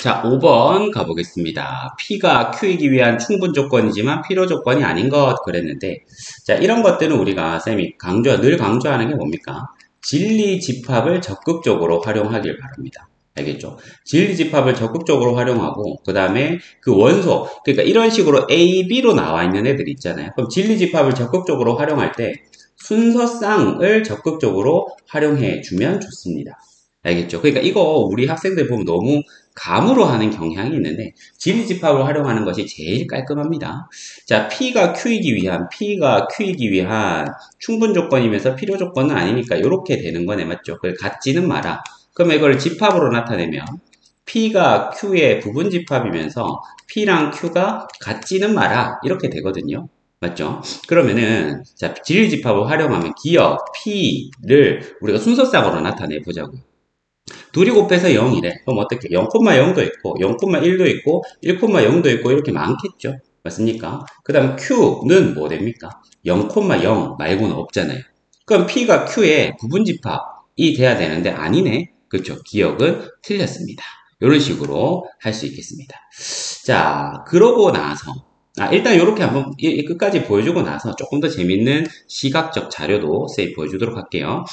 자, 5번 가보겠습니다. P가 Q이기 위한 충분 조건이지만 필요 조건이 아닌 것 그랬는데, 자, 이런 것들은 우리가 쌤이 늘 강조하는 게 뭡니까? 진리 집합을 적극적으로 활용하길 바랍니다. 알겠죠? 진리 집합을 적극적으로 활용하고, 그 다음에 그 원소, 그러니까 이런 식으로 A, B로 나와 있는 애들 있잖아요. 그럼 진리 집합을 적극적으로 활용할 때 순서쌍을 적극적으로 활용해 주면 좋습니다. 알겠죠? 그러니까 이거 우리 학생들 보면 너무 감으로 하는 경향이 있는데 진리집합을 활용하는 것이 제일 깔끔합니다. 자, P가 Q이기 위한 충분 조건이면서 필요 조건은 아니니까 이렇게 되는 거네, 맞죠? 그걸 같지는 마라. 그러면 이걸 집합으로 나타내면 P가 Q의 부분 집합이면서 P랑 Q가 같지는 마라 이렇게 되거든요. 맞죠? 그러면은 자, 진리집합을 활용하면 기억 P를 우리가 순서쌍으로 나타내 보자고요. 둘이 곱해서 0이래. 그럼 어떻게? 0,0도 있고, 0,1도 있고, 1,0도 있고, 이렇게 많겠죠? 맞습니까? 그 다음 Q는 뭐 됩니까? 0,0 말고는 없잖아요. 그럼 P가 Q의 부분집합이 돼야 되는데 아니네. 그렇죠? 기억은 틀렸습니다. 이런 식으로 할 수 있겠습니다. 자, 그러고 나서 일단 이렇게 한번 끝까지 보여주고 나서 조금 더 재밌는 시각적 자료도 보여주도록 할게요.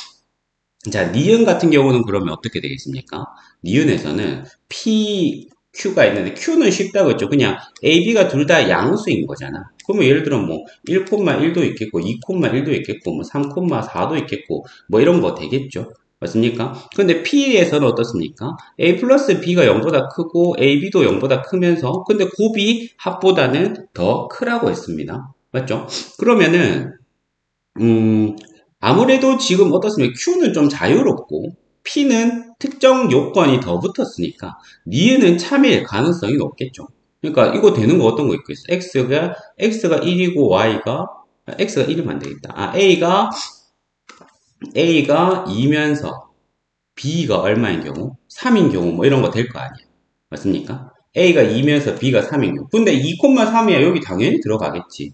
자, 니은 같은 경우는 그러면 어떻게 되겠습니까? 니은에서는 P, Q가 있는데 Q는 쉽다고 했죠. 그냥 A, B가 둘 다 양수인 거잖아. 그러면 예를 들어 뭐 1,1도 있겠고 2,1도 있겠고 뭐 3,4도 있겠고 뭐 이런 거 되겠죠. 맞습니까? 근데 P에서는 어떻습니까? A 플러스 B가 0보다 크고 A, B도 0보다 크면서 근데 곱이 합보다는 더 크라고 했습니다. 맞죠? 그러면은 아무래도 지금 어떻습니까? Q는 좀 자유롭고 P는 특정 요건이 더 붙었으니까 니은은 참일 가능성이 높겠죠. 그러니까 이거 되는 거 어떤 거 있겠어? X가 1이고 X가 1이면 안 되겠다. A가 2면서 B가 얼마인 경우? 3인 경우 뭐 이런 거 될 거 아니에요. 맞습니까? A가 2면서 B가 3인 경우. 근데 2,3이야 여기 당연히 들어가겠지.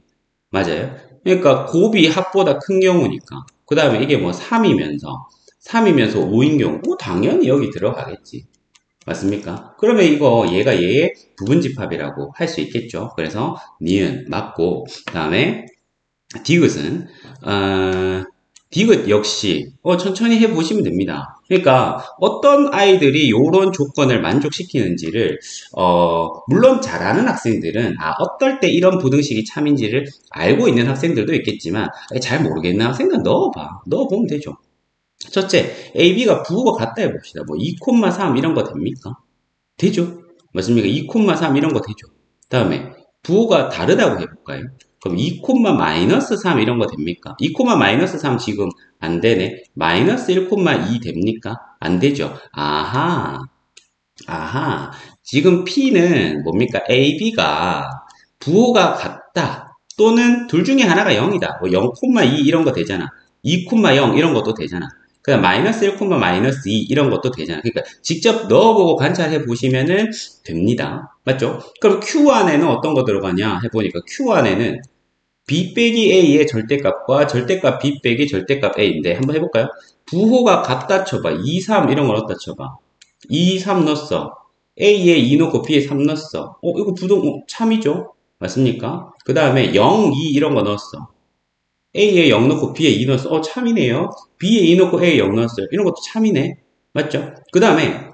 맞아요. 그러니까 곱이 합보다 큰 경우니까. 그 다음에 이게 뭐 3이면서 5인 경우. 당연히 여기 들어가겠지. 맞습니까? 그러면 이거 얘가 얘의 부분집합이라고 할 수 있겠죠. 그래서 니은 맞고, 그 다음에 디귿은 디귿 역시 천천히 해보시면 됩니다. 그러니까 어떤 아이들이 이런 조건을 만족시키는지를 물론 잘하는 학생들은 어떨 때 이런 부등식이 참인지를 알고 있는 학생들도 있겠지만 잘 모르겠는 학생들은 넣어보면 되죠. 첫째, A, B가 부호가 같다 해봅시다. 뭐 2,3 이런 거 됩니까? 되죠. 맞습니까? 2,3 이런 거 되죠. 다음에 부호가 다르다고 해볼까요? 그럼 2,-3 이런 거 됩니까? 2,-3 지금 안 되네. 마이너스 1,2 됩니까? 안 되죠. 아하. 지금 P는 뭡니까? A, B가 부호가 같다. 또는 둘 중에 하나가 0이다. 뭐 0,2 이런 거 되잖아. 2,0 이런 것도 되잖아. 그냥 마이너스 1, 마이너스 2 이런 것도 되잖아. 그러니까 직접 넣어보고 관찰해 보시면은 됩니다. 맞죠? 그럼 Q 안에는 어떤 거 들어가냐 해보니까 Q 안에는 B 빼기 A의 절대값과 절대값 B 빼기 절대값 A인데 한번 해볼까요? 부호가 같다 쳐봐. 2, 3 이런 걸 넣었다 쳐봐. 2, 3 넣었어. A에 2 넣고 B에 3 넣었어. 이거 참이죠? 맞습니까? 그 다음에 0, 2 이런 거 넣었어. A에 0 넣고 B에 2 넣었어. 참이네요. B에 2 넣고 A에 0 넣었어요. 이런 것도 참이네. 맞죠? 그 다음에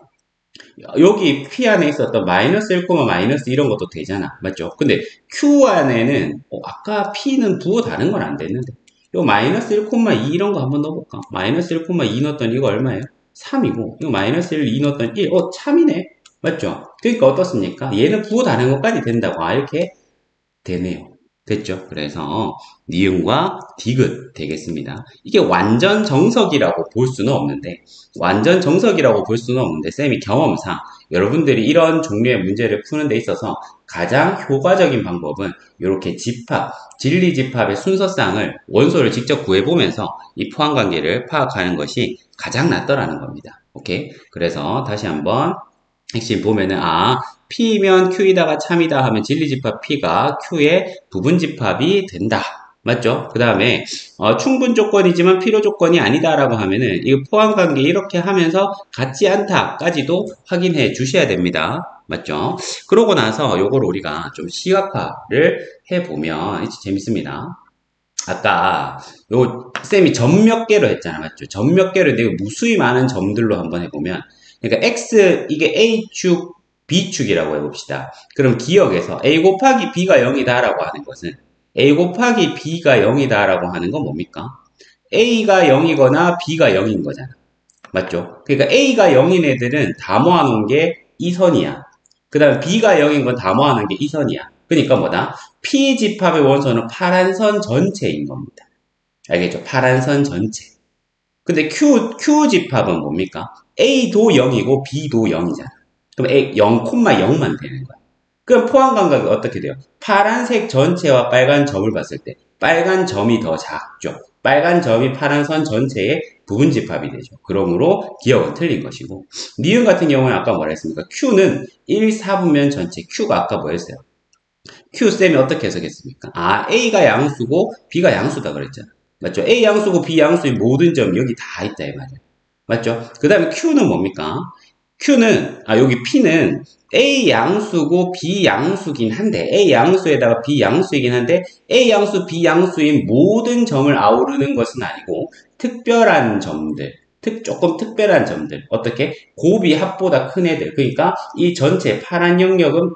여기 P 안에 있었던 마이너스 1, 마이너스 이런 것도 되잖아. 맞죠? 근데 Q 안에는 아까 P는 부호 다른 건 안 됐는데 요 마이너스 1, 2 이런 거 한번 넣어볼까? 마이너스 1, 2 넣었더니 이거 얼마예요? 3이고 이거 마이너스 1, 2 넣었더니 1. 참이네. 맞죠? 그러니까 어떻습니까? 얘는 부호 다른 것까지 된다고 이렇게 되네요. 됐죠? 그래서 니은과 디귿 되겠습니다. 이게 완전 정석이라고 볼 수는 없는데 쌤이 경험상 여러분들이 이런 종류의 문제를 푸는 데 있어서 가장 효과적인 방법은 이렇게 진리 집합의 순서쌍을 원소를 직접 구해보면서 이 포함관계를 파악하는 것이 가장 낫더라는 겁니다. 오케이? 그래서 다시 한번 핵심 보면은 P면 Q이다가 참이다 하면 진리집합 P가 Q의 부분집합이 된다. 맞죠? 그 다음에 충분 조건이지만 필요 조건이 아니다라고 하면은 이 포함관계 이렇게 하면서 같지 않다까지도 확인해 주셔야 됩니다. 맞죠? 그러고 나서 요걸 우리가 좀 시각화를 해보면 이제 재밌습니다. 아까 요 쌤이 점 몇 개로 했잖아, 맞죠? 점 몇 개로 내가 무수히 많은 점들로 한번 해보면, 그러니까 x 이게 a축, b축이라고 해봅시다. 그럼 기억에서 a 곱하기 b가 0이다라고 하는 것은 a 곱하기 b가 0이다라고 하는 건 뭡니까? a가 0이거나 b가 0인 거잖아, 맞죠? 그러니까 a가 0인 애들은 다 모아놓은 게 이 선이야. 그 다음 b가 0인 건 다 모아놓은 게 이 선이야. 그러니까 뭐다? P집합의 원소는 파란 선 전체인 겁니다. 알겠죠? 파란 선 전체. 근데 Q집합은 뭡니까? A도 0이고 B도 0이잖아. 그럼 A 0,0만 되는 거야. 그럼 포함 감각이 어떻게 돼요? 파란색 전체와 빨간 점을 봤을 때 빨간 점이 더 작죠. 빨간 점이 파란 선 전체의 부분 집합이 되죠. 그러므로 기억은 틀린 것이고, 니은 같은 경우는 아까 뭐라 했습니까? Q는 1, 4분면 전체. Q가 아까 뭐였어요? Q쌤이 어떻게 해석했습니까? 아, A가 양수고 B가 양수다 그랬잖아. 맞죠? A 양수고 B 양수인 모든 점이 여기 다 있다 이 말이야. 맞죠? 그 다음에 Q는 뭡니까? 여기 P는 A 양수고 B 양수긴 한데, A 양수에다가 B 양수이긴 한데, A 양수, B 양수인 모든 점을 아우르는 것은 아니고, 특별한 점들, 조금 특별한 점들, 어떻게? 곱이 합보다 큰 애들. 그러니까 이 전체 파란 영역은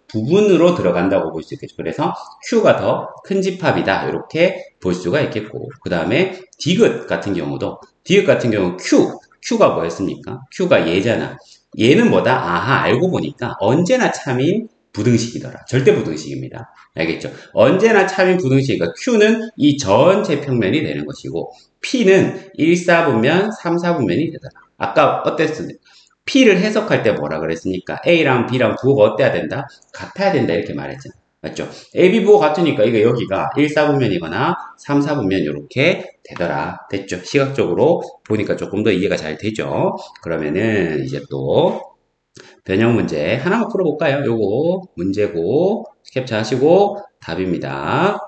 부분으로 들어간다고 볼 수 있겠죠. 그래서 Q가 더 큰 집합이다. 이렇게 볼 수가 있겠고, 그 다음에 디귿 같은 경우 Q가 뭐였습니까? Q가 얘잖아. 얘는 뭐다? 아하, 알고 보니까 언제나 참인 부등식이더라. 절대 부등식입니다. 알겠죠? 언제나 참인 부등식이니까 Q는 이 전체 평면이 되는 것이고, P는 1, 4분면, 3, 4분면이 되더라. 아까 어땠습니까? P를 해석할 때 뭐라 그랬습니까? A랑 B랑 부호가 어때야 된다? 같아야 된다 이렇게 말했잖아. 맞죠? AB 부호 같으니까 이게 여기가 1, 4분면이거나 3, 4분면 이렇게 되더라. 됐죠? 시각적으로 보니까 조금 더 이해가 잘 되죠? 그러면은 이제 또 변형 문제 하나만 풀어볼까요? 요거 문제고 캡처하시고 답입니다.